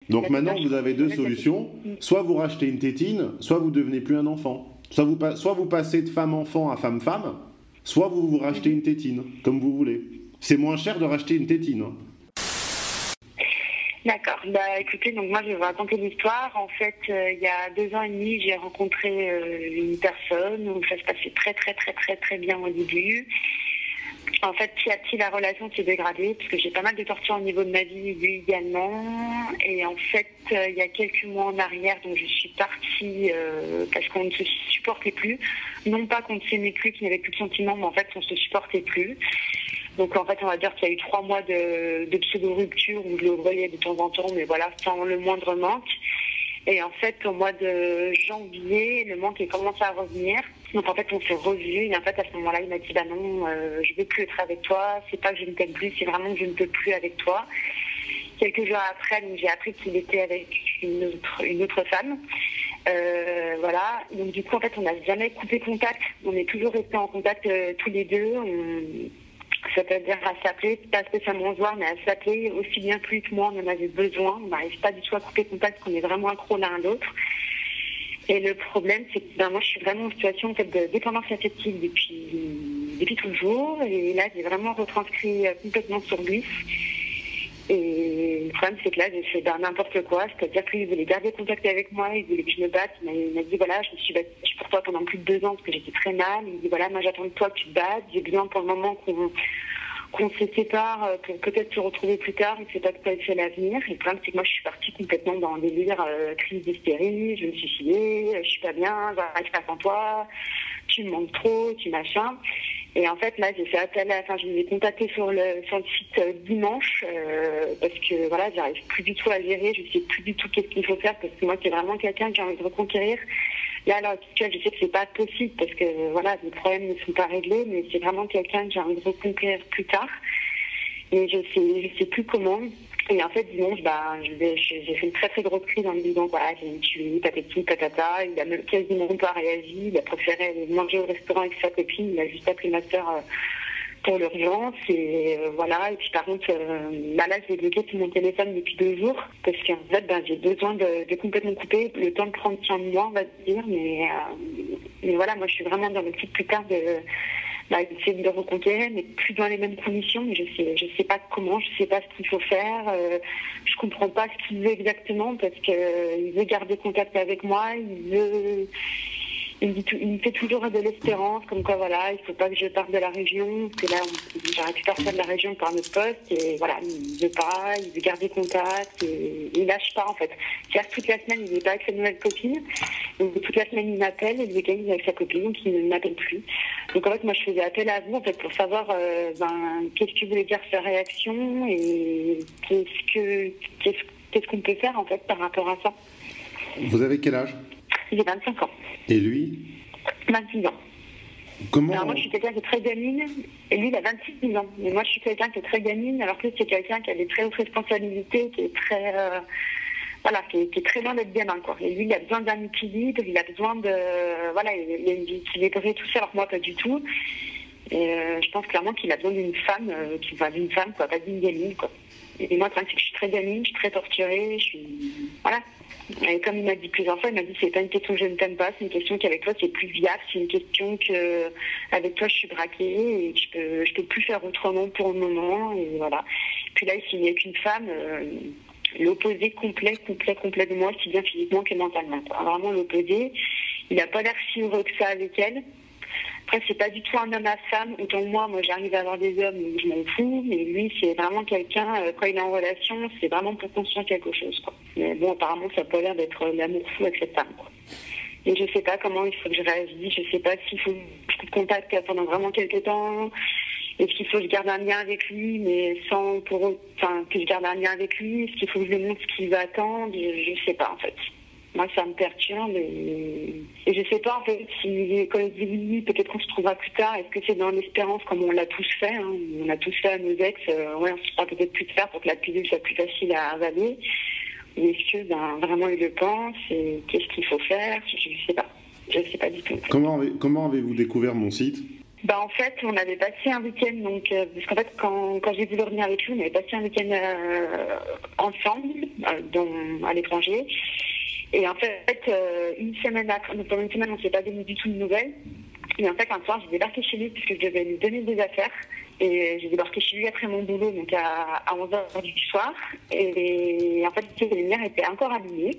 Donc maintenant, vous avez deux solutions. Soit vous rachetez une tétine, soit vous devenez plus un enfant. Soit vous passez de femme-enfant à femme-femme, soit vous rachetez une tétine, comme vous voulez. C'est moins cher de racheter une tétine. Hein. D'accord. Bah écoutez, donc moi je vais vous raconter l'histoire. En fait, il y a 2 ans et demi, j'ai rencontré une personne où ça se passait très bien au début. En fait, petit à petit, la relation s'est dégradée parce que j'ai pas mal de tortures au niveau de ma vie, lui également. Et en fait, il y a quelques mois en arrière, donc je suis partie parce qu'on ne se supportait plus. Non pas qu'on ne s'aimait plus, qu'il n'y avait plus de sentiments, mais en fait, on ne se supportait plus. Donc en fait, on va dire qu'il y a eu 3 mois de pseudo-rupture où je le voyais de temps en temps, mais voilà, sans le moindre manque. Et en fait, au mois de janvier, le manque a commencé à revenir. Donc en fait, on s'est revus. Et en fait, à ce moment-là, il m'a dit, bah non, je veux plus être avec toi. C'est pas que je ne t'aime plus, c'est vraiment que je ne peux plus avec toi. Quelques jours après, donc, j'ai appris qu'il était avec une autre femme. Voilà. Donc du coup, en fait, on n'a jamais coupé contact. On est toujours restés en contact tous les deux. C'est-à-dire à s'appeler, pas spécialement se voir, mais à s'appeler aussi bien que lui que moi, on en avait besoin. On n'arrive pas du tout à couper contact, qu'on est vraiment accro l'un à l'autre. Et le problème, c'est que moi, je suis vraiment en situation en fait, de dépendance affective depuis toujours. Et là, j'ai vraiment retranscrit complètement sur lui. Et le problème, c'est que là, j'ai fait n'importe quoi. C'est-à-dire qu'il voulait garder contact avec moi, il voulait que je me batte. Il m'a dit, voilà, je me suis battue pour toi pendant plus de 2 ans parce que j'étais très mal. Il me dit, voilà, moi, j'attends de toi que tu te battes. J'ai besoin pour le moment qu'on se sépare pour peut-être se retrouver plus tard. Et c'est pas que c'est l'avenir. Et le problème, c'est que moi, je suis partie complètement dans un délire, crise d'hystérie. Je me suis suicidée, je suis pas bien, j'arrive pas sans toi. Tu me manques trop, tu machin. Et en fait, là, j'ai fait appel, je les ai contactés sur le site dimanche, parce que voilà, j'arrive plus du tout à gérer, je sais plus du tout qu'est-ce qu'il faut faire, parce que moi, c'est vraiment quelqu'un que j'ai envie de reconquérir. Là, à l'heure actuelle, je sais que c'est pas possible, parce que voilà, les problèmes ne sont pas réglés, mais c'est vraiment quelqu'un que j'ai envie de reconquérir plus tard. Et je sais plus comment. Et en fait, dimanche, j'ai fait une très grosse crise en me disant, voilà, j'ai une tuerie, patati, patata. Il a même quasiment pas réagi. Il a préféré aller manger au restaurant avec sa copine. Il a juste appelé ma soeur pour l'urgence. Et voilà. Et puis par contre, là, je l'ai bloqué sur mon téléphone depuis 2 jours. Parce qu'en fait, j'ai besoin de complètement couper, le temps de prendre soin de moi, on va dire. Mais voilà, moi, je suis vraiment dans le petit plus tard essayer de le reconquérir, mais plus dans les mêmes conditions. Mais je sais pas comment, je sais pas ce qu'il faut faire. Je comprends pas ce qu'il veut exactement parce que il veut garder contact avec moi. Il me fait toujours de l'espérance, comme quoi voilà, il faut pas que je parte de la région, parce que là, j'aurais pu partir de la région par notre poste, et voilà, il veut pas, il veut garder contact, et il lâche pas en fait. C'est-à-dire toute la semaine, il n'est pas avec sa nouvelle copine, donc toute la semaine, il m'appelle, et le week-end, il est avec sa copine, donc il ne m'appelle plus. Donc en fait, moi, je faisais appel à vous, en fait, pour savoir qu'est-ce que voulait dire sa réaction, et qu'est-ce qu'on peut faire, en fait, par rapport à ça. Vous avez quel âge? J'ai 25 ans. Et lui? 26 ans. Comment... Alors moi, je suis quelqu'un qui est très gamine, et lui, il a 26 ans. Mais moi, je suis quelqu'un qui est très gamine, alors que lui, c'est quelqu'un qui a des très hautes responsabilités, qui est très... qui est très loin d'être gamin, quoi. Et lui, il a besoin d'un équilibre, il a besoin de... Voilà, il a une vie équilibrée, tout ça, alors que moi, pas du tout. Et je pense clairement qu'il a besoin d'une femme, quoi, pas d'une gamine, quoi. Et moi, c'est que je suis très gamine, je suis très torturée, je suis... Voilà. Et comme il m'a dit plusieurs fois, il m'a dit c'est pas une question que je ne t'aime pas, c'est une question qu'avec toi c'est plus viable, c'est une question que avec toi je suis braquée et je peux plus faire autrement pour le moment et voilà. Puis là il s'est mis avec une femme, l'opposé complet de moi, aussi bien physiquement que mentalement. Vraiment l'opposé. Il n'a pas l'air si heureux que ça avec elle. Après, c'est pas du tout un homme à femme. Autant moi j'arrive à avoir des hommes, donc je m'en fous. Mais lui, c'est vraiment quelqu'un, quand il est en relation, c'est vraiment pour construire quelque chose, quoi. Mais bon, apparemment, ça n'a pas l'air d'être l'amour fou avec cette femme, quoi. Et je sais pas comment il faut que je réagisse. Je sais pas s'il faut que je coupe contact pendant vraiment quelques temps. Est-ce qu'il faut que je garde un lien avec lui, mais sans que je garde un lien avec lui? Est-ce qu'il faut que je lui montre ce qu'il va attendre? Je sais pas, en fait. Moi, ça me perturbe et je sais pas, en fait, si, quand je dis oui, peut-être qu'on se trouvera plus tard, est-ce que c'est dans l'espérance comme on l'a tous fait, hein, on a tous fait à nos ex, ouais, on se fera peut-être plus tard pour que la pilule soit plus facile à avaler. Et est-ce que, vraiment, il le pense et qu'est-ce qu'il faut faire? Je sais pas du tout. Comment avez-vous découvert mon site? Bah en fait, on avait passé un week-end, donc parce qu'en fait, quand j'ai voulu revenir avec lui, on avait passé un week-end ensemble, à l'étranger. Et en fait, une semaine après, donc pendant une semaine, on ne s'est pas donné du tout de nouvelles. Et en fait, un soir, j'ai débarqué chez lui puisque je devais lui donner des affaires. Et j'ai débarqué chez lui après mon boulot, donc à 11h du soir. Et en fait, les lumières étaient encore allumées.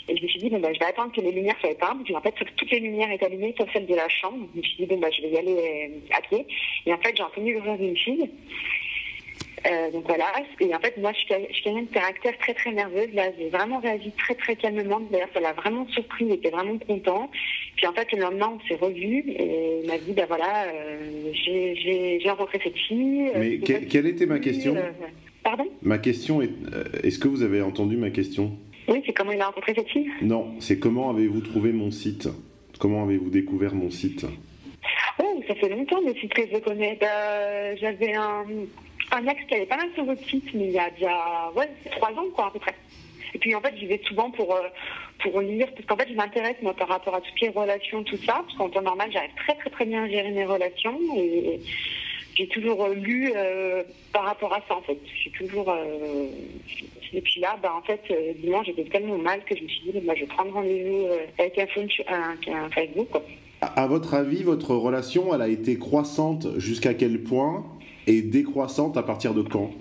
Et je me suis dit, bon, bah, je vais attendre que les lumières soient éteintes. Puis en fait, toutes les lumières étaient allumées, sauf celle de la chambre. Je me suis dit, bon, bah, je vais y aller à pied. Et en fait, j'ai entendu le rire d'une fille. Donc voilà. Et en fait, moi, je suis quelqu'un de caractère très, très nerveuse. Là, j'ai vraiment réagi très, très calmement. D'ailleurs, ça l'a vraiment surpris. Il était vraiment content. Puis en fait, le lendemain, on s'est revus. Et il m'a dit, bah voilà, j'ai rencontré cette fille. Mais quelle était ma question Pardon ? Ma question est... est-ce que vous avez entendu ma question ? Oui, c'est comment il a rencontré cette fille ? Non, c'est comment avez-vous trouvé mon site ? Comment avez-vous découvert mon site ? Oh, ça fait longtemps depuis que je le connais. J'avais un ex qui avait pas mal sur votre site, mais il y a déjà 3 ans, quoi, à peu près. Et puis, en fait, j'y vais souvent pour lire, parce qu'en fait, je m'intéresse, moi, par rapport à toutes les relations, tout ça, parce qu'en temps normal, j'arrive très, très, très bien à gérer mes relations, et j'ai toujours lu par rapport à ça, en fait. J'ai toujours... Et puis là, en fait, dimanche, j'étais tellement mal que je me suis dit, je vais prendre rendez-vous avec un Facebook, quoi. À votre avis, votre relation, elle a été croissante jusqu'à quel point et décroissante à partir de quand ?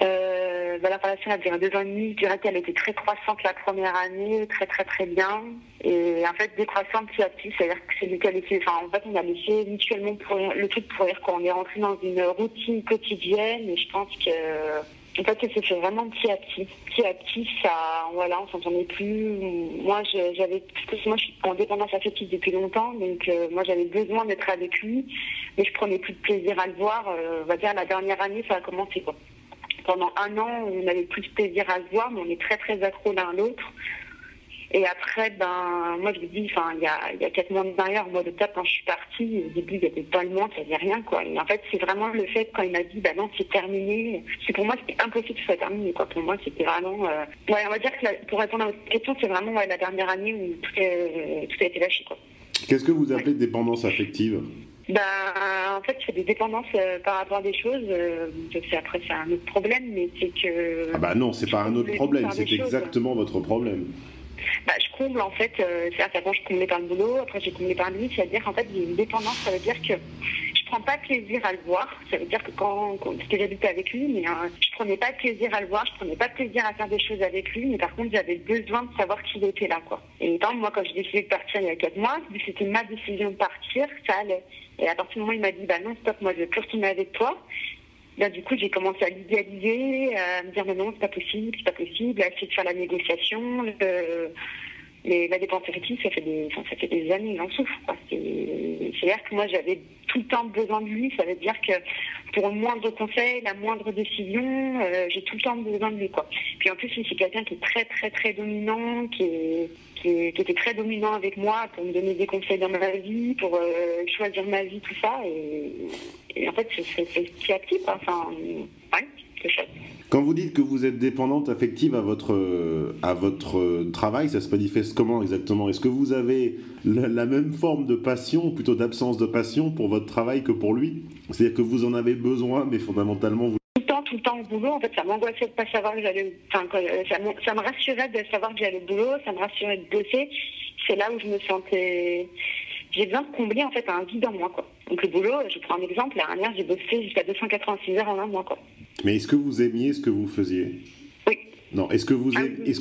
La relation a duré 2 ans et demi. Je dirais qu'elle était très croissante la première année, très très très bien. Et en fait, décroissante petit à petit, c'est-à-dire que c'est lui qui a laissé... Enfin, en fait, on a laissé mutuellement le truc pour dire qu'on est rentré dans une routine quotidienne. Et je pense que... En fait, ça s'est fait vraiment petit à petit. Petit à petit, ça, voilà, on s'entendait plus. Moi, moi, je suis en dépendance affective depuis longtemps, donc moi, j'avais besoin d'être avec lui, mais je prenais plus de plaisir à le voir. On va dire la dernière année, ça a commencé, quoi. Pendant 1 an, on avait plus de plaisir à se voir, mais on est très très accros l'un à l'autre. Et après, moi je me dis, il y a 4 mois derrière, au mois d'octobre, quand je suis partie, au début il n'y avait pas le monde, il n'y avait rien, quoi. Et en fait, c'est vraiment le fait, quand il m'a dit, non, c'est terminé, pour moi c'était impossible que ce soit terminé, quoi. Pour moi, c'était vraiment... Ouais, on va dire que pour répondre à votre question, c'est vraiment la dernière année où tout a été lâché, quoi. Qu'est-ce que vous appelez dépendance affective ? En fait, je fais des dépendances par rapport à des choses. Après, c'est un autre problème, mais c'est que... Ah bah non, c'est pas un autre problème, c'est exactement votre problème. Je comble, en fait, c'est-à-dire qu'avant, je comblais par le boulot, après, j'ai comblé par lui, c'est-à-dire qu'en fait, j'ai une dépendance, ça veut dire que je prends pas plaisir à le voir, ça veut dire que parce que j'habitais avec lui, mais je prenais pas plaisir à le voir, je prenais pas plaisir à faire des choses avec lui, mais par contre, j'avais besoin de savoir qu'il était là, quoi. Et tant moi, quand j'ai décidé de partir il y a 4 mois, vu que c'était ma décision de partir, ça allait. Et à partir du moment où il m'a dit, non, stop, moi, je veux plus retourner avec toi, du coup, j'ai commencé à l'idéaliser, à me dire, non, c'est pas possible, à essayer de faire la négociation. La dépense affective, ça fait des années, j'en souffre, quoi. C'est-à-dire que moi, j'avais tout le temps besoin de lui, ça veut dire que pour le moindre conseil, la moindre décision, j'ai tout le temps besoin de lui, quoi. Puis en plus, c'est quelqu'un qui est très, très, très dominant, qui était très dominant avec moi pour me donner des conseils dans ma vie, pour choisir ma vie, tout ça. Et en fait, c'est petit à petit, quoi. Ouais, c'est chouette. Quand vous dites que vous êtes dépendante affective à votre travail, ça se manifeste comment exactement ? Est-ce que vous avez la même forme de passion, ou plutôt d'absence de passion pour votre travail que pour lui ? C'est-à-dire que vous en avez besoin, mais fondamentalement vous... Tout le temps au boulot, en fait, ça m'angoissait de pas savoir que j'allais... ça me rassurait de savoir que j'allais au boulot, ça me rassurait de bosser. C'est là où je me sentais... J'ai besoin de combler, en fait, un vide en moi, quoi. Donc le boulot, je prends un exemple, la dernière, j'ai bossé jusqu'à 286 heures en 1 mois, quoi. Mais est-ce que vous aimiez ce que vous faisiez ? Oui. Non, est-ce que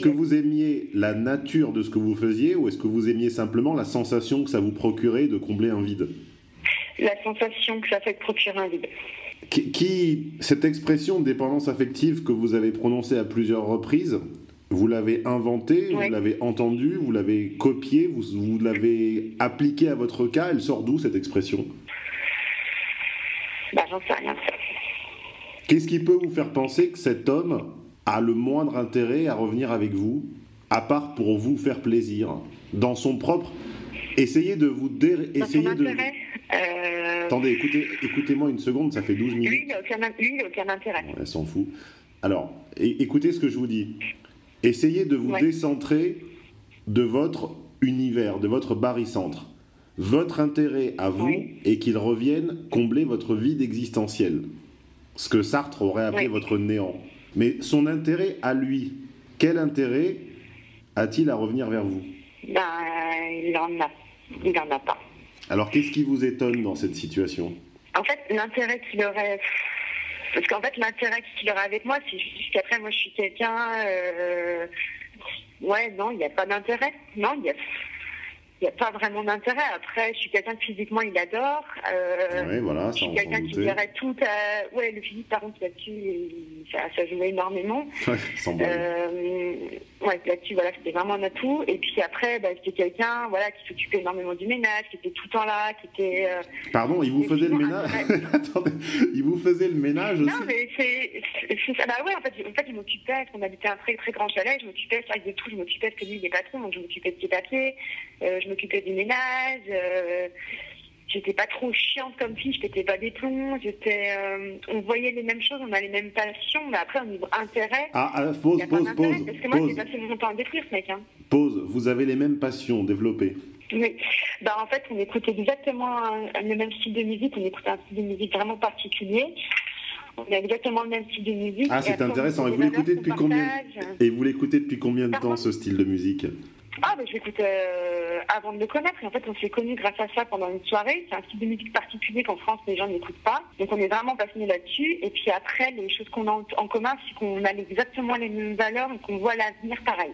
vous aimiez la nature de ce que vous faisiez, ou est-ce que vous aimiez simplement la sensation que ça vous procurait de combler un vide ? La sensation que ça fait de procurer un vide. Cette expression de dépendance affective que vous avez prononcée à plusieurs reprises, vous l'avez inventée, oui. Vous l'avez entendue, vous l'avez copiée, vous l'avez appliquée à votre cas. Elle sort d'où, cette expression ? J'en sais rien. Qu'est-ce qui peut vous faire penser que cet homme a le moindre intérêt à revenir avec vous, à part pour vous faire plaisir, dans son propre... Essayez de vous... Attendez, écoutez-moi une seconde, ça fait 12 minutes. Lui, il n'a aucun intérêt. Elle s'en fout. Alors, écoutez ce que je vous dis. Essayez de vous décentrer de votre univers, de votre barycentre. Votre intérêt à vous est qu'il revienne combler votre vide existentiel. Ce que Sartre aurait appelé votre néant. Mais son intérêt à lui, quel intérêt a-t-il à revenir vers vous? Ben, il en a pas. Alors, qu'est-ce qui vous étonne dans cette situation? En fait, l'intérêt qu'il aurait... Parce qu'en fait, l'intérêt qu'il aurait avec moi, c'est juste qu'après, moi, je suis quelqu'un... Ouais, non, il n'y a pas d'intérêt. Non, il n'y a pas vraiment d'intérêt. Après, je suis quelqu'un que physiquement, il adore. Oui, voilà, je suis quelqu'un qui dirait tout à... Ouais, le physique, par contre, là-dessus, ça jouait énormément. Ouais, sans blague. Ouais, là-dessus, voilà, c'était vraiment un atout. Et puis après, c'était quelqu'un, voilà, qui s'occupait énormément du ménage, qui était tout le temps là, qui était... Pardon, il vous faisait le ménage? Attendez, il vous faisait le ménage aussi? Non, mais c'est ça. Bah ouais, en fait, il m'occupait, parce qu'on habitait un très très grand chalet, je m'occupais de tout, je m'occupais parce que lui, il est patron, donc je m'occupais de ses papiers, je m'occupais du ménage, j'étais pas trop chiante comme fille, je pétais pas des plombs, on voyait les mêmes choses, on a les mêmes passions, mais après, au niveau intérêt... Pause. Parce que moi, j'ai passé mon temps à détruire ce mec. Pause, vous avez les mêmes passions, développées. Oui. En fait, on écoute exactement le même style de musique, on écoute un style de musique vraiment particulier. On a exactement le même style de musique. Ah, c'est intéressant. Et vous l'écoutez depuis combien de temps, ce style de musique? Je l'écoute avant de le connaître. Et en fait, on s'est connus grâce à ça pendant une soirée. C'est un style de musique particulier qu'en France, les gens n'écoutent pas. Donc, on est vraiment passionnés là-dessus. Et puis après, les choses qu'on a en commun, c'est qu'on a exactement les mêmes valeurs et qu'on voit l'avenir pareil.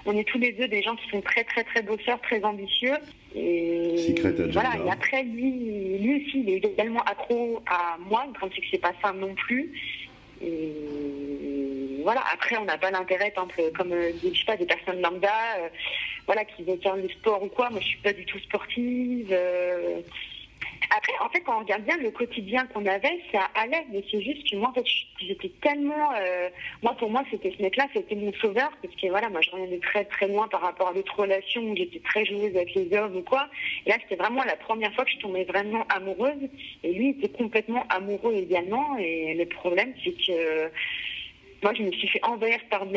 On est tous les deux des gens qui sont très, très, très bosseurs, très ambitieux. Et Secret Agenda. Voilà. Et après, lui aussi, il est également accro à moi. Le problème, c'est que c'est pas ça non plus. Et voilà. Après, on n'a pas l'intérêt, comme je sais pas, des personnes lambda, voilà, qui veulent faire du sport ou quoi. Moi, je suis pas du tout sportive. Après, en fait, quand on regarde bien le quotidien qu'on avait, ça allait, mais c'est juste que moi, en fait, j'étais tellement... pour moi, c'était ce mec-là, c'était mon sauveur, parce que voilà, moi, je revenais très, très loin par rapport à d'autres relations où j'étais très joueuse avec les hommes ou quoi. Et là, c'était vraiment la première fois que je tombais vraiment amoureuse, et lui, il était complètement amoureux également, et le problème, c'est que moi, je me suis fait envahir par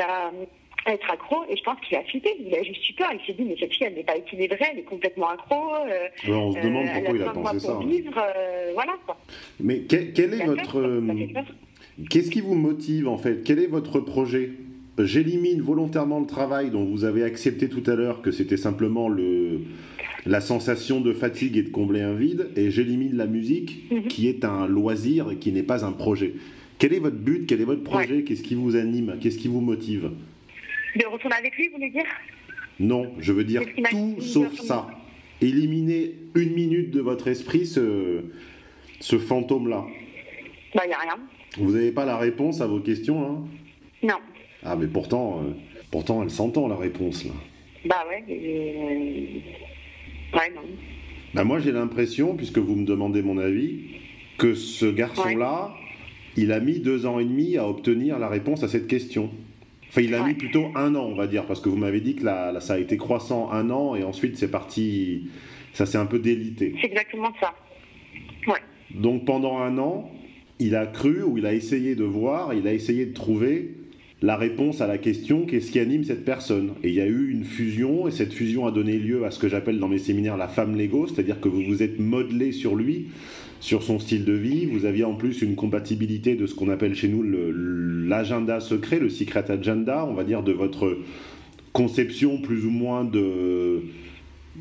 être accro, et je pense qu'il a flippé, il a juste eu peur, il s'est dit mais cette fille elle n'est pas équilibrée, elle est complètement accro, on se demande pourquoi il a pensé ça. Voilà quoi. Mais quel est votre... Qu'est-ce qui vous motive en fait? Quel est votre projet? J'élimine volontairement le travail dont vous avez accepté tout à l'heure que c'était simplement la sensation de fatigue et de combler un vide, et j'élimine la musique qui est un loisir et qui n'est pas un projet. Quel est votre but? Quel est votre projet? Qu'est-ce qui vous anime? Qu'est-ce qui vous motive? De retourner avec lui, vous voulez dire? Non, je veux dire tout sauf ça. Éliminez 1 minute de votre esprit ce fantôme-là. Il n'y a rien. Vous n'avez pas la réponse à vos questions, là? Non. Ah, mais pourtant elle s'entend, la réponse, là. Ouais, non. Moi, j'ai l'impression, puisque vous me demandez mon avis, que ce garçon-là, il a mis 2 ans et demi à obtenir la réponse à cette question. Enfin, il a mis plutôt 1 an, on va dire, parce que vous m'avez dit que là, ça a été croissant 1 an, et ensuite c'est parti, ça s'est un peu délité. C'est exactement ça. Ouais. Donc pendant 1 an, il a cru, ou il a essayé de voir, il a essayé de trouver la réponse à la question qu'est-ce qui anime cette personne. Et il y a eu une fusion, et cette fusion a donné lieu à ce que j'appelle dans mes séminaires la femme Lego, c'est-à-dire que vous vous êtes modelé sur lui, sur son style de vie. Vous aviez en plus une compatibilité de ce qu'on appelle chez nous l'agenda secret, le secret agenda, on va dire, de votre conception plus ou moins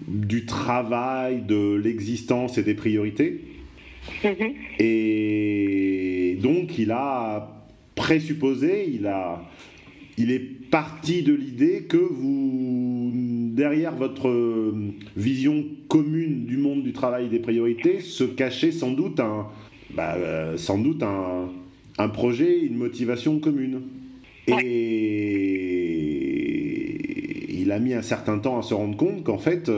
du travail, de l'existence et des priorités. Et donc il a présupposé, il est parti de l'idée que vous, derrière votre vision commune du monde du travail et des priorités, se cachait sans doute un projet, une motivation commune. Et il a mis un certain temps à se rendre compte qu'en fait,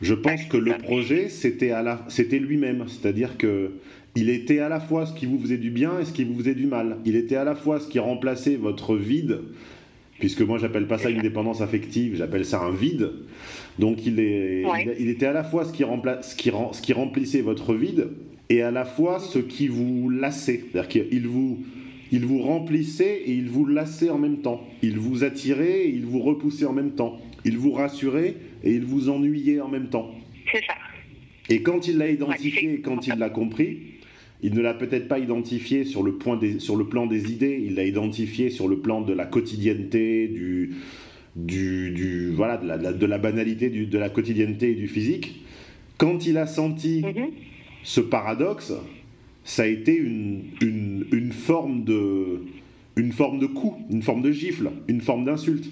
je pense que le projet, c'était lui-même. C'est-à-dire qu'il était à la fois ce qui vous faisait du bien et ce qui vous faisait du mal. Il était à la fois ce qui remplaçait votre vide, puisque moi j'appelle pas ça une dépendance affective, j'appelle ça un vide. Donc il était à la fois ce qui remplissait votre vide et à la fois ce qui vous lassait. C'est-à-dire qu'il vous remplissait et il vous lassait en même temps. Il vous attirait et il vous repoussait en même temps. Il vous rassurait et il vous ennuyait en même temps. C'est ça. Et quand il l'a identifié, quand il l'a compris, il ne l'a peut-être pas identifié sur le plan des idées, il l'a identifié sur le plan de la quotidienneté, voilà, de la banalité, de la quotidienneté et du physique. Quand il a senti ce paradoxe, ça a été une forme de coup, une forme de gifle, une forme d'insulte.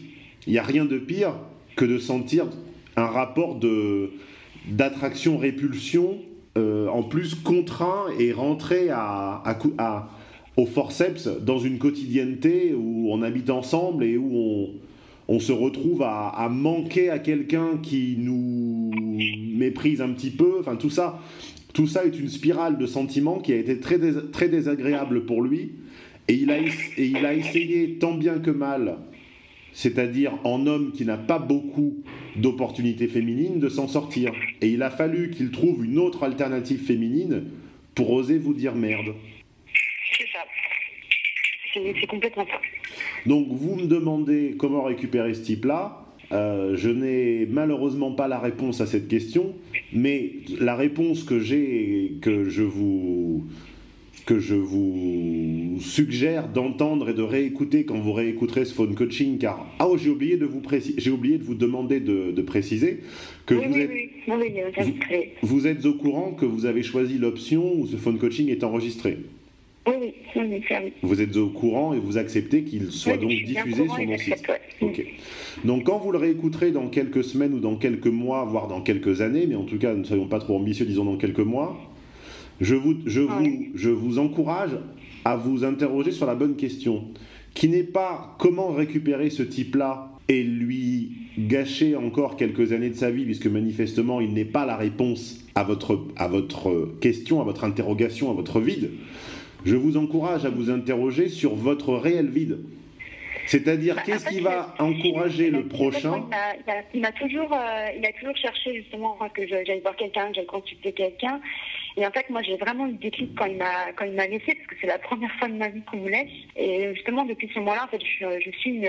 Il n'y a rien de pire que de sentir un rapport d'attraction-répulsion en plus contraint et rentré au forceps dans une quotidienneté où on habite ensemble et où on se retrouve à manquer à quelqu'un qui nous méprise un petit peu. Enfin, tout ça est une spirale de sentiments qui a été très, très désagréable pour lui. Et il a essayé tant bien que mal, c'est-à-dire en homme qui n'a pas beaucoup d'opportunités féminines, de s'en sortir. Et il a fallu qu'il trouve une autre alternative féminine pour oser vous dire merde. C'est ça. C'est complètement ça. Donc vous me demandez comment récupérer ce type-là. Je n'ai malheureusement pas la réponse à cette question, mais la réponse que j'ai et que je vous suggère d'entendre et de réécouter quand vous réécouterez ce phone coaching, car j'ai oublié de vous demander de préciser que vous êtes au courant que vous avez choisi l'option où ce phone coaching est enregistré. Oui, c'est vrai. Vous êtes au courant et vous acceptez qu'il soit donc diffusé sur mon site. Ok. Donc quand vous le réécouterez dans quelques semaines ou dans quelques mois, voire dans quelques années, mais en tout cas ne soyons pas trop ambitieux, disons dans quelques mois, je vous encourage à vous interroger sur la bonne question, qui n'est pas comment récupérer ce type-là et lui gâcher encore quelques années de sa vie, puisque manifestement il n'est pas la réponse à votre question, à votre interrogation, à votre vide. Je vous encourage à vous interroger sur votre réel vide. C'est-à-dire, qu'est-ce qui va encourager le prochain? Il a toujours cherché justement que j'aille voir quelqu'un, que j'aille consulter quelqu'un. Et en fait, moi, j'ai vraiment eu des clics quand il m'a laissé, parce que c'est la première fois de ma vie qu'on me laisse. Et justement, depuis ce moment-là, en fait, je suis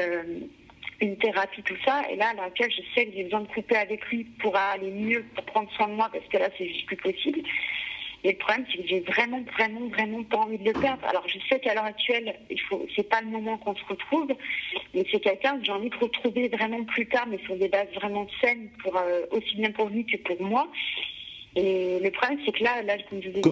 une thérapie, tout ça. Et là, à l'heure actuelle, je sais que j'ai besoin de couper avec lui pour aller mieux, pour prendre soin de moi, parce que là, c'est juste plus possible. Et le problème, c'est que j'ai vraiment pas envie de le perdre. Alors, je sais qu'à l'heure actuelle, c'est pas le moment qu'on se retrouve, mais c'est quelqu'un que j'ai envie de retrouver vraiment plus tard, mais sur des bases vraiment saines, aussi bien pour lui que pour moi. Et le problème, c'est que là comme je vous ai dit,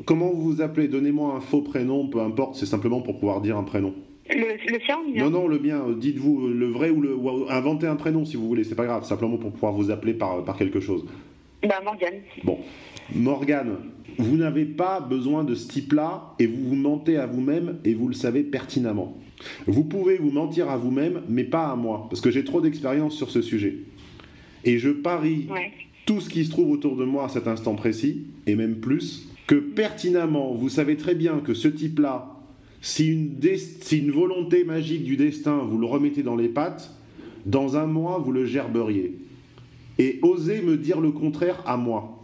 comment vous vous appelez? Donnez-moi un faux prénom, peu importe, c'est simplement pour pouvoir dire un prénom. Le sien ou le mien? Non, le mien. Dites-vous le vrai ou inventez un prénom si vous voulez, c'est pas grave, simplement pour pouvoir vous appeler par quelque chose. Morgane. Bon, Morgane, vous n'avez pas besoin de ce type-là et vous vous mentez à vous-même et vous le savez pertinemment. Vous pouvez vous mentir à vous-même, mais pas à moi, parce que j'ai trop d'expérience sur ce sujet. Et je parie tout ce qui se trouve autour de moi à cet instant précis, et même plus, que pertinemment, vous savez très bien que ce type-là, si une volonté magique du destin, vous le remettez dans les pattes, dans un mois, vous le gerberiez. Et osez me dire le contraire à moi.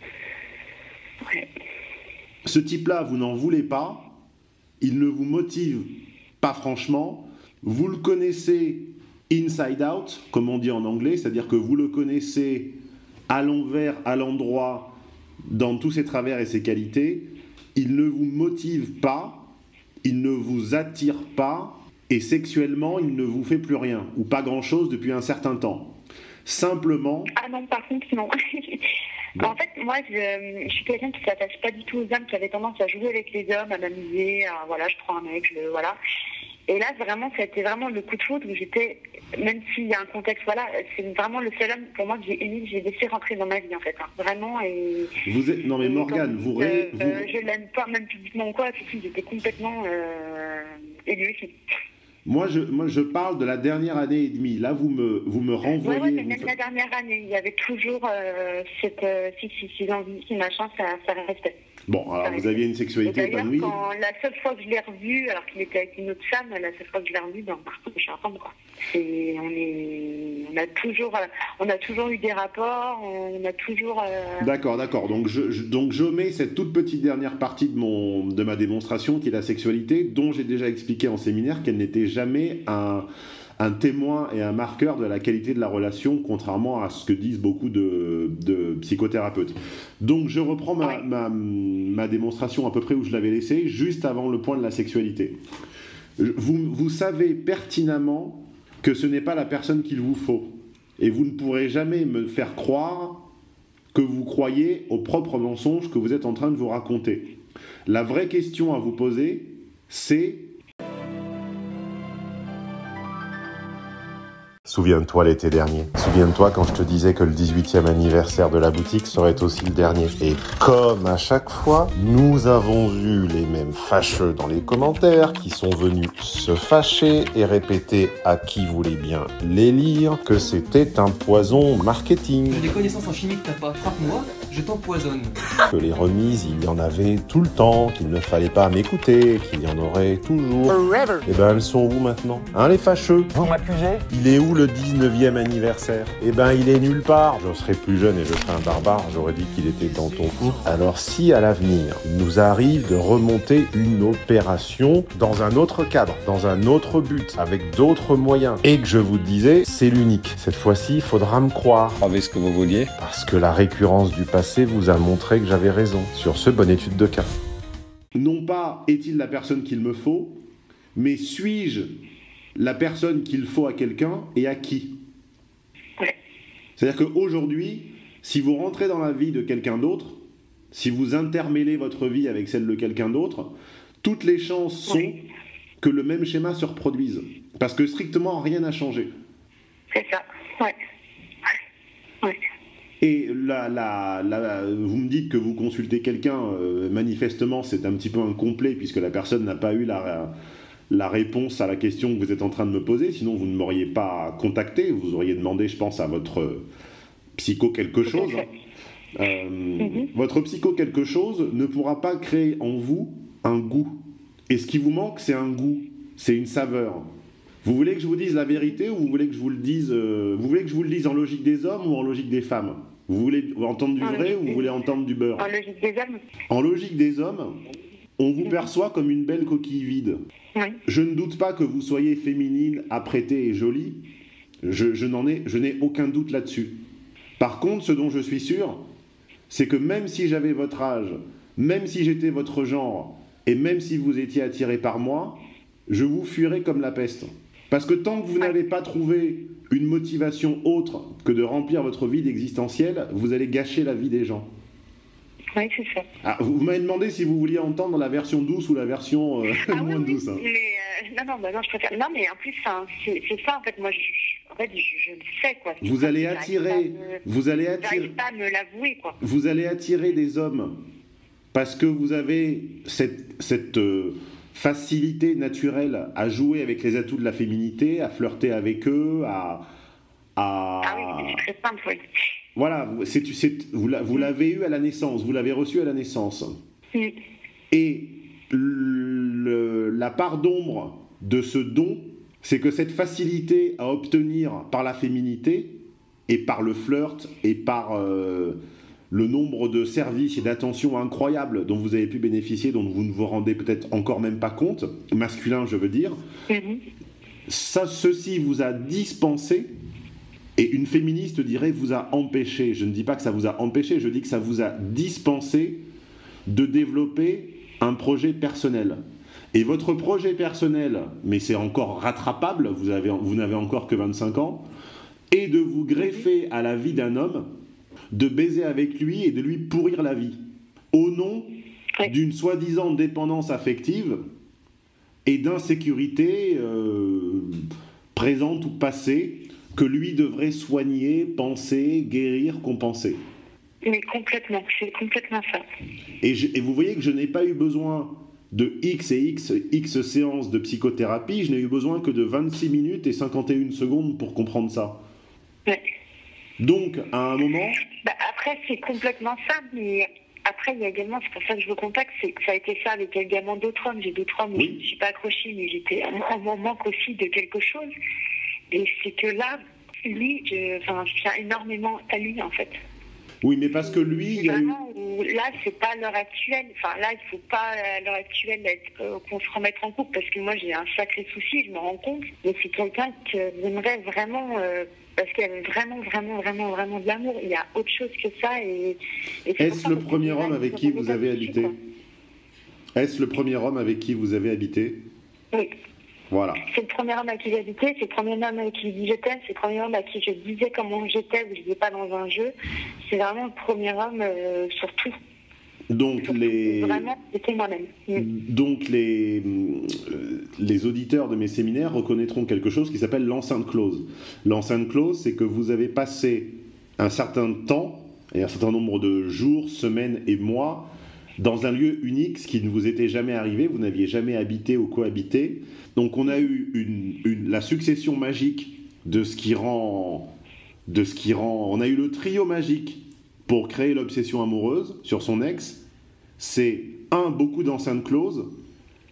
Ce type-là, vous n'en voulez pas, il ne vous motive pas franchement, vous le connaissez inside out, comme on dit en anglais, c'est-à-dire que vous le connaissez à l'envers, à l'endroit, dans tous ses travers et ses qualités, il ne vous motive pas, il ne vous attire pas, et sexuellement, il ne vous fait plus rien, ou pas grand-chose depuis un certain temps. Simplement... Ah non, par contre, non. Bon. En fait, moi, je suis quelqu'un qui ne s'attache pas du tout aux hommes, qui avait tendance à jouer avec les hommes, à m'amuser, voilà, je prends un mec, voilà. Et là, vraiment, c'était vraiment le coup de foudre où j'étais, même s'il y a un contexte, voilà, c'est vraiment le seul homme pour moi que j'ai aimé, que j'ai laissé rentrer dans ma vie, en fait, hein, vraiment. Et non mais Morgane, vous je l'aime pas, même publiquement ou quoi, j'étais complètement égoïste. Moi, je parle de la dernière année et demie. Là, vous me renvoyez... Oui, mais même la dernière année, il y avait toujours cette envie, machin, ça restait. Bon, alors vous aviez une sexualité épanouie. La seule fois que je l'ai revu, alors qu'il était avec une autre femme, la seule fois que je l'ai revu, par contre, je suis ensemble, quoi. On a toujours eu des rapports, on a toujours... D'accord. Donc je mets cette toute petite dernière partie de ma démonstration, qui est la sexualité, dont j'ai déjà expliqué en séminaire qu'elle n'était jamais un un témoin et un marqueur de la qualité de la relation, contrairement à ce que disent beaucoup de psychothérapeutes. Donc je reprends ma démonstration à peu près où je l'avais laissée, juste avant le point de la sexualité. Vous savez pertinemment que ce n'est pas la personne qu'il vous faut. Et vous ne pourrez jamais me faire croire que vous croyez aux propres mensonges que vous êtes en train de vous raconter. La vraie question à vous poser, c'est... Souviens-toi l'été dernier. Souviens-toi quand je te disais que le 18e anniversaire de la boutique serait aussi le dernier. Et comme à chaque fois, nous avons eu les mêmes fâcheux dans les commentaires qui sont venus se fâcher et répéter à qui voulait bien les lire que c'était un poison marketing. J'ai des connaissances en chimie que t'as pas. Frappe-moi, je t'empoisonne. Que les remises, il y en avait tout le temps, qu'il ne fallait pas m'écouter, qu'il y en aurait toujours. Et ben elles sont où maintenant? Hein les fâcheux? Vous m'accusez? Il est où le 19e anniversaire? Eh ben il est nulle part. Je serais plus jeune et je serais un barbare, j'aurais dit qu'il était dans ton cou. Alors si à l'avenir, il nous arrive de remonter une opération dans un autre cadre, dans un autre but, avec d'autres moyens, et que je vous disais, c'est l'unique. Cette fois-ci, il faudra me croire. Savez ce que vous vouliez? Parce que la récurrence du passé vous a montré que j'avais raison. Sur ce, bonne étude de cas. Non pas est-il la personne qu'il me faut, mais suis-je la personne qu'il faut à quelqu'un et à qui? C'est-à-dire qu'aujourd'hui, si vous rentrez dans la vie de quelqu'un d'autre, si vous intermêlez votre vie avec celle de quelqu'un d'autre, toutes les chances sont que le même schéma se reproduise. Parce que strictement rien n'a changé. C'est ça, ouais. Et vous me dites que vous consultez quelqu'un, manifestement c'est un petit peu incomplet puisque la personne n'a pas eu la réponse à la question que vous êtes en train de me poser, sinon vous ne m'auriez pas contacté, vous auriez demandé, je pense, à votre psycho quelque chose. Votre psycho quelque chose ne pourra pas créer en vous un goût. Et ce qui vous manque, c'est un goût, c'est une saveur. Vous voulez que je vous dise la vérité ou vous voulez que je vous le dise vous voulez que je vous le dise en logique des hommes ou en logique des femmes? Vous voulez entendre du vrai ou vous voulez entendre du beurre? En logique des hommes. En logique des hommes, on vous perçoit comme une belle coquille vide. Oui. Je ne doute pas que vous soyez féminine, apprêtée et jolie. Je n'ai aucun doute là-dessus. Par contre, ce dont je suis sûr, c'est que même si j'avais votre âge, même si j'étais votre genre, et même si vous étiez attiré par moi, je vous fuirais comme la peste. Parce que tant que vous n'avez pas trouvé une motivation autre que de remplir votre vie existentielle, vous allez gâcher la vie des gens. Oui, c'est ça. Ah, vous m'avez demandé si vous vouliez entendre la version douce ou la version moins douce. Hein. Mais, non, je préfère. Non, mais en plus, c'est ça, en fait, moi, je le sais, quoi. Vous allez attirer. J'arrive pas à me l'avouer, quoi. Vous allez attirer des hommes parce que vous avez cette facilité naturelle à jouer avec les atouts de la féminité, à flirter avec eux, Ah oui, c'est très simple, oui. Voilà, vous l'avez eu à la naissance, vous l'avez reçu à la naissance. Et la part d'ombre de ce don, c'est que cette facilité à obtenir par la féminité et par le flirt et par le nombre de services et d'attentions incroyables dont vous avez pu bénéficier, dont vous ne vous rendez peut-être encore même pas compte, masculin je veux dire, ceci vous a dispensé. Et une féministe dirait vous a empêché. Je ne dis pas que ça vous a empêché, je dis que ça vous a dispensé de développer un projet personnel. Et votre projet personnel, mais c'est encore rattrapable, vous n'avez encore que 25 ans, est de vous greffer à la vie d'un homme, de baiser avec lui et de lui pourrir la vie, au nom d'une soi-disant dépendance affective et d'insécurité présente ou passée, que lui devrait soigner, penser, guérir, compenser. Mais complètement, c'est complètement ça. Et vous voyez que je n'ai pas eu besoin de X et X séances de psychothérapie, je n'ai eu besoin que de 26 minutes et 51 secondes pour comprendre ça. Ouais. Donc, à un moment... après, c'est complètement ça, mais après, il y a également, c'est pour ça que je vous contacte, c'est que ça a été ça avec également d'autres hommes. J'ai d'autres hommes où je ne suis pas accrochée, mais j'étais en manque aussi de quelque chose. Et c'est que là, lui, je tiens énormément à lui, en fait. Oui, mais parce que lui, il y a eu... Vraiment, là, c'est pas l'heure actuelle. Enfin, là, il faut pas à l'heure actuelle qu'on se remette en couple parce que moi, j'ai un sacré souci, je me rends compte. Mais c'est quelqu'un que j'aimerais vraiment, parce qu'il y avait vraiment, vraiment, vraiment, vraiment de l'amour. Il y a autre chose que ça. Est-ce le premier homme avec qui vous avez habité? Est-ce le premier homme avec qui vous avez habité? Oui. Voilà. C'est le premier homme à qui j'habitais, c'est le premier homme à qui je disais j'étais, c'est le premier homme à qui je disais comment j'étais, où je n'étais pas dans un jeu. C'est vraiment le premier homme sur tout. Donc Vraiment, c'était moi-même. Donc les auditeurs de mes séminaires reconnaîtront quelque chose qui s'appelle l'enceinte close. L'enceinte close, c'est que vous avez passé un certain temps et un certain nombre de jours, semaines et mois dans un lieu unique, ce qui ne vous était jamais arrivé, vous n'aviez jamais habité ou cohabité. Donc on a eu la succession magique de ce qui rend... On a eu le trio magique pour créer l'obsession amoureuse sur son ex. C'est beaucoup d'enceintes closes.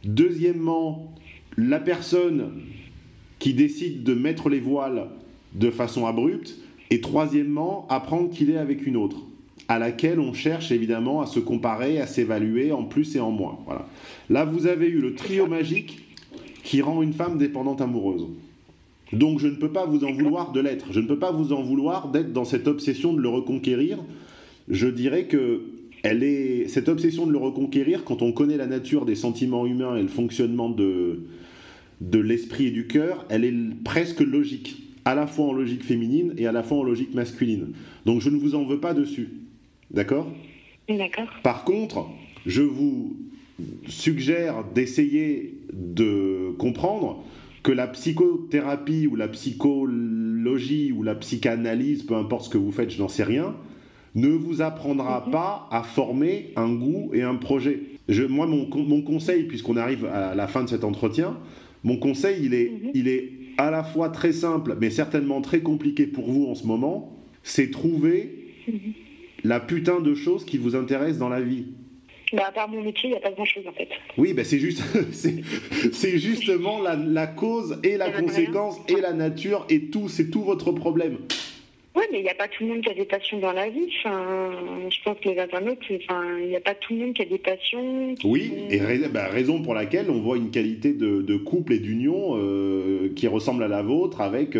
Deuxièmement, la personne qui décide de mettre les voiles de façon abrupte. Et troisièmement, apprendre qu'il est avec une autre, à laquelle on cherche évidemment à se comparer, à s'évaluer en plus et en moins. Voilà. Là, vous avez eu le trio magique qui rend une femme dépendante amoureuse. Donc je ne peux pas vous en vouloir de l'être. Je ne peux pas vous en vouloir d'être dans cette obsession de le reconquérir. Je dirais que cette obsession de le reconquérir, quand on connaît la nature des sentiments humains et le fonctionnement de l'esprit et du cœur, elle est presque logique, à la fois en logique féminine et à la fois en logique masculine. Donc je ne vous en veux pas dessus. D'accord ? D'accord. Par contre, je vous suggère d'essayer de comprendre que la psychothérapie ou la psychologie ou la psychanalyse, peu importe ce que vous faites, je n'en sais rien, ne vous apprendra pas à former un goût et un projet. Moi, mon conseil, puisqu'on arrive à la fin de cet entretien, mon conseil, il est à la fois très simple, mais certainement très compliqué pour vous en ce moment, c'est trouver la putain de choses qui vous intéressent dans la vie. À part mon métier, il n'y a pas grand-chose en fait. Oui, c'est juste, c'est justement la cause et la conséquence et la nature et tout, c'est tout votre problème. Oui, mais il n'y a pas tout le monde qui a des passions dans la vie. Enfin, je pense que les internautes, il n'y a pas tout le monde qui a des passions. Oui, et raison pour laquelle on voit une qualité de couple et d'union qui ressemble à la vôtre, avec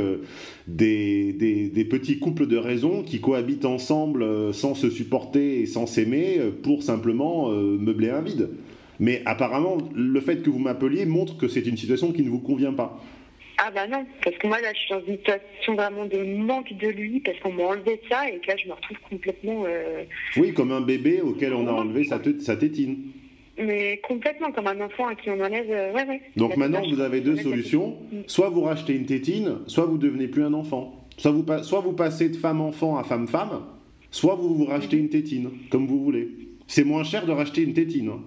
des petits couples de raison qui cohabitent ensemble sans se supporter et sans s'aimer pour simplement meubler un vide. Mais apparemment, le fait que vous m'appeliez montre que c'est une situation qui ne vous convient pas. Ah bah non, parce que moi là je suis dans une situation vraiment de manque de lui, parce qu'on m'a enlevé ça et que là je me retrouve complètement... Oui, comme un bébé auquel on a enlevé sa tétine. Mais complètement, comme un enfant à qui on enlève... ouais. Donc maintenant vous avez deux solutions, soit vous rachetez une tétine, soit vous devenez plus un enfant. Soit vous passez de femme-enfant à femme-femme, soit vous rachetez une tétine, comme vous voulez. C'est moins cher de racheter une tétine, hein.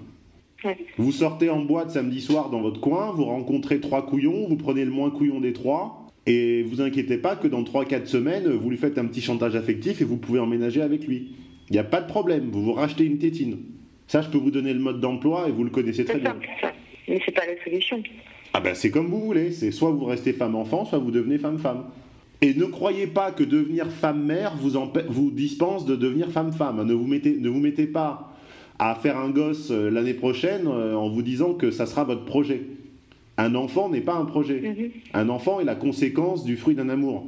Ouais. Vous sortez en boîte samedi soir dans votre coin, vous rencontrez 3 couillons, vous prenez le moins couillon des 3, et vous inquiétez pas que dans 3-4 semaines, vous lui faites un petit chantage affectif et vous pouvez emménager avec lui. Il n'y a pas de problème, vous rachetez une tétine. Ça, je peux vous donner le mode d'emploi et vous le connaissez très bien. C'est ça, mais c'est pas la solution. Ah ben c'est comme vous voulez, c'est soit vous restez femme-enfant, soit vous devenez femme-femme. Et ne croyez pas que devenir femme-mère vous dispense de devenir femme-femme. Ne vous mettez pas à faire un gosse l'année prochaine en vous disant que ça sera votre projet. Un enfant n'est pas un projet. Un enfant est la conséquence du fruit d'un amour.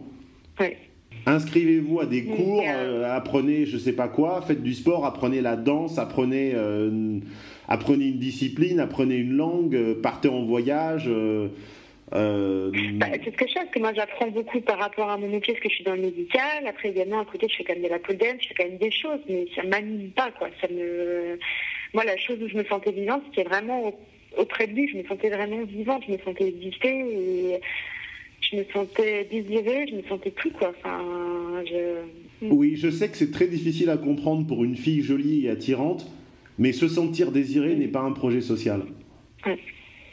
Ouais. Inscrivez-vous à des cours, apprenez je sais pas quoi, faites du sport, apprenez la danse, apprenez une discipline, apprenez une langue, partez en voyage. C'est ce que je fais, parce que moi j'apprends beaucoup par rapport à mon métier, parce que je suis dans le médical. Après également à côté je fais quand même de la pole dance, je fais quand même des choses, mais ça m'anime pas quoi. Moi la chose où je me sentais vivante, c'était vraiment auprès de lui, je me sentais vraiment vivante, je me sentais exister et je me sentais désirée, je me sentais plus quoi. Oui, je sais que c'est très difficile à comprendre pour une fille jolie et attirante, mais se sentir désirée n'est pas un projet social. Ouais.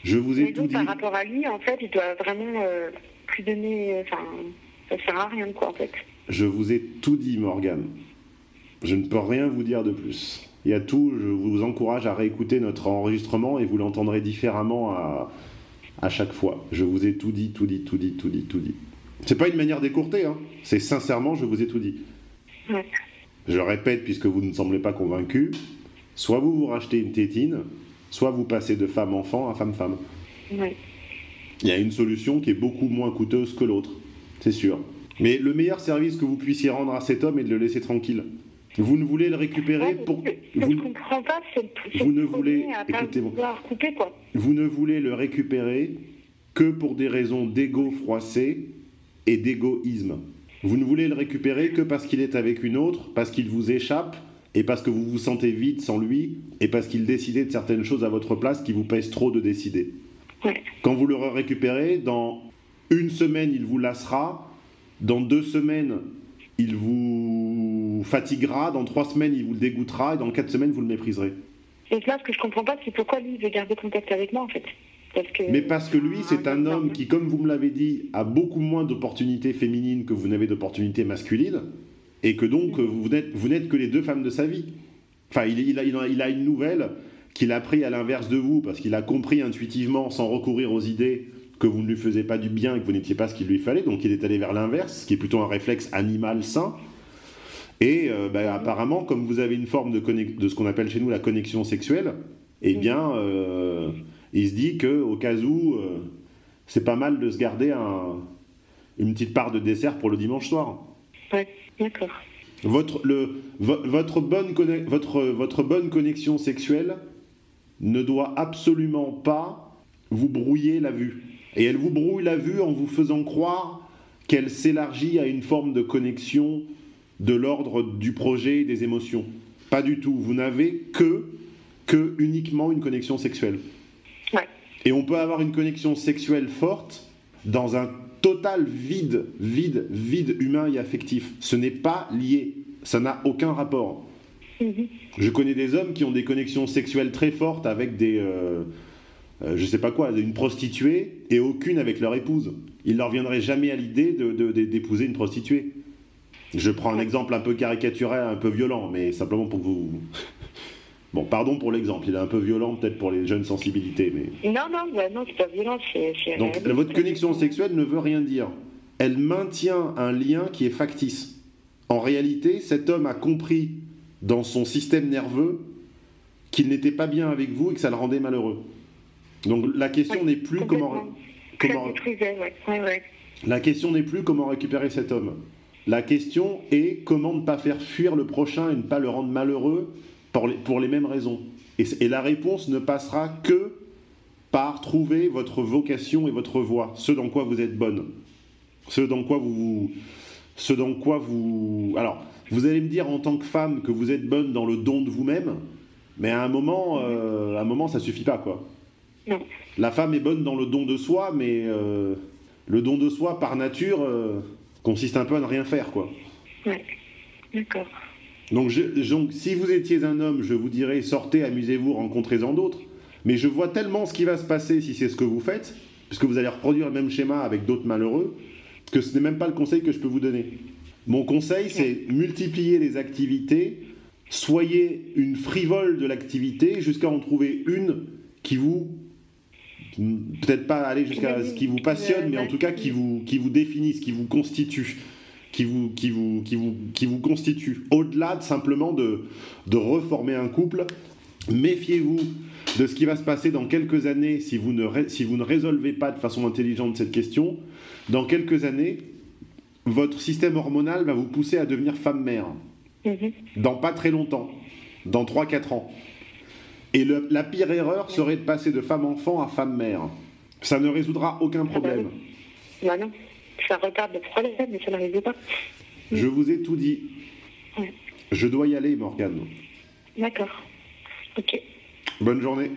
Je vous ai tout dit. Par rapport à lui, en fait, il doit vraiment plus donner... Enfin, ça sert à rien, quoi, en fait. Je vous ai tout dit, Morgane. Je ne peux rien vous dire de plus. Il y a tout, je vous encourage à réécouter notre enregistrement et vous l'entendrez différemment à chaque fois. Je vous ai tout dit. C'est pas une manière d'écourter, hein. C'est sincèrement, je vous ai tout dit. Ouais. je répète puisque vous ne semblez pas convaincu, soit vous rachetez une tétine, soit vous passez de femme-enfant à femme-femme. Oui. Il y a une solution qui est beaucoup moins coûteuse que l'autre, c'est sûr. Mais le meilleur service que vous puissiez rendre à cet homme est de le laisser tranquille. Vous ne voulez le récupérer pour... Je ne comprends pas, vous ne voulez... Écoutez-moi. Couper, quoi. Vous ne voulez le récupérer que pour des raisons d'ego froissé et d'égoïsme. Vous ne voulez le récupérer que parce qu'il est avec une autre, parce qu'il vous échappe, et parce que vous vous sentez vide sans lui, et parce qu'il décidait de certaines choses à votre place qui vous pèsent trop de décider. Ouais. Quand vous le récupérez, dans 1 semaine, il vous lassera, dans 2 semaines, il vous fatiguera, dans 3 semaines, il vous le dégoûtera, et dans 4 semaines, vous le mépriserez. Et là, ce que je comprends pas, c'est pourquoi lui veut garder contact avec moi, en fait. Mais parce que lui, c'est un homme qui, comme vous me l'avez dit, a beaucoup moins d'opportunités féminines que vous n'avez d'opportunités masculines, et que donc vous n'êtes que les 2 femmes de sa vie. Enfin, il a une nouvelle qu'il a pris à l'inverse de vous, parce qu'il a compris intuitivement, sans recourir aux idées, que vous ne lui faisiez pas du bien et que vous n'étiez pas ce qu'il lui fallait, donc il est allé vers l'inverse, ce qui est plutôt un réflexe animal sain. Et apparemment, comme vous avez une forme de ce qu'on appelle chez nous la connexion sexuelle, eh bien, il se dit qu'au cas où, c'est pas mal de se garder une petite part de dessert pour le dimanche soir. Ouais, d'accord. Votre bonne connexion sexuelle ne doit absolument pas vous brouiller la vue. Et elle vous brouille la vue en vous faisant croire qu'elle s'élargit à une forme de connexion de l'ordre du projet et des émotions. Pas du tout. Vous n'avez que uniquement une connexion sexuelle. Ouais. Et on peut avoir une connexion sexuelle forte dans un total vide humain et affectif. Ce n'est pas lié. Ça n'a aucun rapport. Je connais des hommes qui ont des connexions sexuelles très fortes avec des... je sais pas quoi, une prostituée et aucune avec leur épouse. Il leur viendrait jamais à l'idée d'épouser une prostituée. Je prends un exemple un peu caricatural, un peu violent, mais simplement pour que vous... Bon, pardon pour l'exemple, il est un peu violent peut-être pour les jeunes sensibilités, mais... Non, c'est pas violent, c'est donc, votre connexion sexuelle ne veut rien dire. Elle maintient un lien qui est factice. En réalité, cet homme a compris dans son système nerveux qu'il n'était pas bien avec vous et que ça le rendait malheureux. Donc la question n'est plus comment... La question n'est plus comment récupérer cet homme. La question est comment ne pas faire fuir le prochain et ne pas le rendre malheureux pour les mêmes raisons. Et la réponse ne passera que par trouver votre vocation et votre voie, ce dans quoi vous êtes bonne. Ce dans quoi vous... Alors, vous allez me dire en tant que femme que vous êtes bonne dans le don de vous-même, mais à un moment ça suffit pas, quoi. Non. La femme est bonne dans le don de soi, mais le don de soi, par nature, consiste un peu à ne rien faire, quoi. Ouais, d'accord. Donc, si vous étiez un homme, je vous dirais, sortez, amusez-vous, rencontrez-en d'autres. Mais je vois tellement ce qui va se passer si c'est ce que vous faites, puisque vous allez reproduire le même schéma avec d'autres malheureux, que ce n'est même pas le conseil que je peux vous donner. Mon conseil, c'est multiplier les activités, soyez une frivole de l'activité, jusqu'à en trouver une qui vous... Peut-être pas aller jusqu'à ce qui vous passionne, mais en tout cas qui vous définisse, qui vous constitue. Qui vous constitue. Au-delà de simplement de reformer un couple, méfiez-vous de ce qui va se passer dans quelques années si vous ne résolvez pas de façon intelligente cette question. Dans quelques années, votre système hormonal va vous pousser à devenir femme-mère. Dans pas très longtemps, dans 3-4 ans. Et la pire erreur serait de passer de femme-enfant à femme-mère. Ça ne résoudra aucun problème. Bah non. Ça retarde le problème, mais ça n'arrive pas. Je vous ai tout dit. Ouais. Je dois y aller, Morgane. D'accord. Ok. Bonne journée.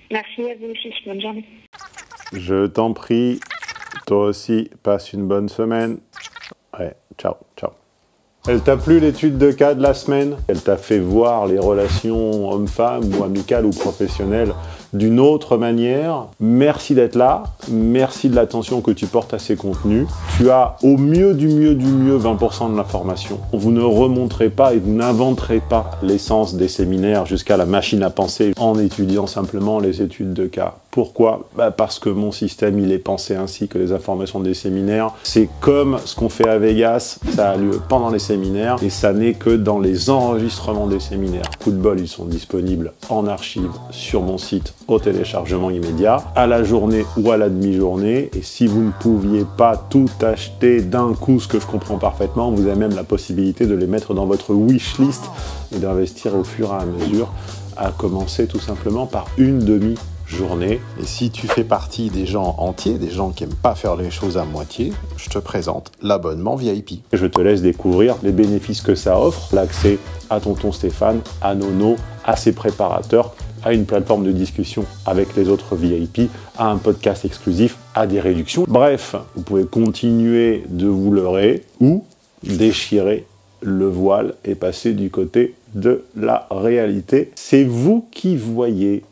Merci à vous aussi. Bonne journée. Je t'en prie. Toi aussi, passe une bonne semaine. Ouais, ciao, ciao. Elle t'a plu l'étude de cas de la semaine? Elle t'a fait voir les relations hommes-femmes ou amicales ou professionnelles d'une autre manière? Merci d'être là, merci de l'attention que tu portes à ces contenus. Tu as au mieux du mieux 20% de l'information. Vous ne remonterez pas et vous n'inventerez pas l'essence des séminaires jusqu'à la machine à penser en étudiant simplement les études de cas. Pourquoi? Parce que mon système, il est pensé ainsi que les informations des séminaires, c'est comme ce qu'on fait à Vegas, ça a lieu pendant les séminaires, et ça n'est que dans les enregistrements des séminaires. Coup de bol, ils sont disponibles en archive sur mon site au téléchargement immédiat, à la journée ou à la demi-journée, et si vous ne pouviez pas tout acheter d'un coup, ce que je comprends parfaitement, vous avez même la possibilité de les mettre dans votre wishlist et d'investir au fur et à mesure, à commencer tout simplement par une demi-journée. Et si tu fais partie des gens entiers, des gens qui n'aiment pas faire les choses à moitié, je te présente l'abonnement VIP. Et je te laisse découvrir les bénéfices que ça offre, l'accès à Tonton Stéphane, à Nono, à ses préparateurs, à une plateforme de discussion avec les autres VIP, à un podcast exclusif, à des réductions. Bref, vous pouvez continuer de vous leurrer ou déchirer le voile et passer du côté de la réalité. C'est vous qui voyez.